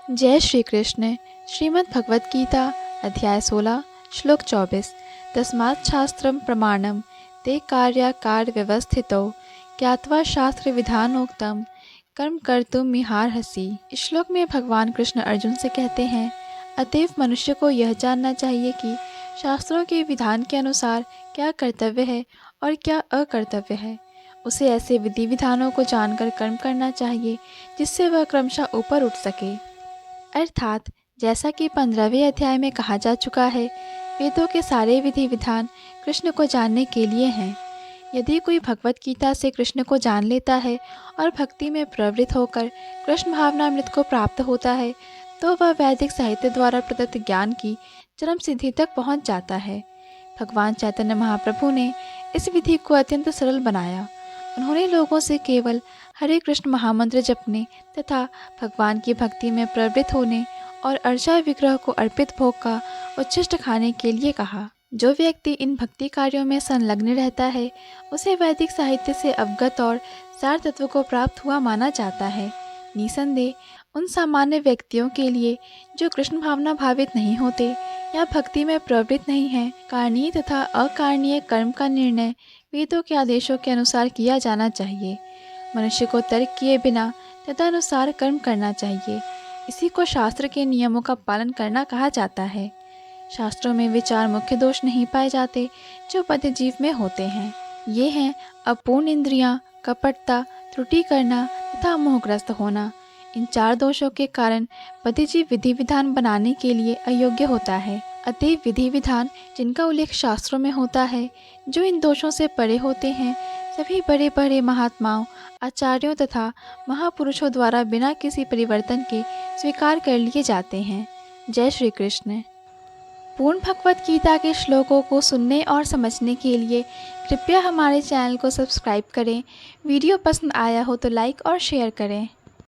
जय श्री कृष्ण। श्रीमद् भगवत गीता अध्याय 16 श्लोक 24। तस्मात् शास्त्रम प्रमाणम ते कार्याकार व्यवस्थितौ ज्ञात्वा शास्त्र विधानोक्तम कर्म कर्तुम मिहारहसि। इस श्लोक में भगवान कृष्ण अर्जुन से कहते हैं, अतएव मनुष्य को यह जानना चाहिए कि शास्त्रों के विधान के अनुसार क्या कर्तव्य है और क्या अकर्तव्य है। उसे ऐसे विधि विधानों को जानकर कर्म करना चाहिए जिससे वह क्रमशः ऊपर उठ सके। अर्थात जैसा कि 15वें अध्याय में कहा जा चुका है, वेदों के सारे विधि विधान कृष्ण को जानने के लिए हैं। यदि कोई भगवत गीता से कृष्ण को जान लेता है और भक्ति में प्रवृत्त होकर कृष्ण भावनामृत को प्राप्त होता है, तो वह वैदिक साहित्य द्वारा प्रदत्त ज्ञान की चरम सिद्धि तक पहुंच जाता है। भगवान चैतन्य महाप्रभु ने इस विधि को अत्यंत सरल बनाया। उन्होंने लोगों से केवल हरे कृष्ण महामंत्र जपने तथा भगवान की भक्ति में प्रवृत्त होने और अर्चा विग्रह को अर्पित भोग का उच्छिष्ट खाने के लिए कहा। जो व्यक्ति इन भक्ति कार्यों में संलग्न रहता है, उसे वैदिक साहित्य से अवगत और सार तत्व को प्राप्त हुआ माना जाता है। निसंदेह उन सामान्य व्यक्तियों के लिए जो कृष्ण भावना भावित नहीं होते या भक्ति में प्रवृत्त नहीं है, कारणीय तथा अकारणीय कर्म का निर्णय वेदों के आदेशों के अनुसार किया जाना चाहिए। मनुष्य को तर्क किए बिना तदनुसार कर्म करना चाहिए। इसी को शास्त्र के नियमों का पालन करना कहा जाता है। शास्त्रों में विचार मुख्य दोष नहीं पाए जाते जो बद्ध जीव में होते हैं। ये हैं अपूर्ण इंद्रियां, कपटता, त्रुटि करना तथा मोहग्रस्त होना। इन 4 दोषों के कारण बद्ध जीव विधि विधान बनाने के लिए अयोग्य होता है। अतएव विधि विधान जिनका उल्लेख शास्त्रों में होता है, जो इन दोषों से परे होते हैं, सभी बड़े बड़े महात्माओं, आचार्यों तथा महापुरुषों द्वारा बिना किसी परिवर्तन के स्वीकार कर लिए जाते हैं। जय श्री कृष्ण। पूर्ण भगवत गीता के श्लोकों को सुनने और समझने के लिए कृपया हमारे चैनल को सब्सक्राइब करें। वीडियो पसंद आया हो तो लाइक और शेयर करें।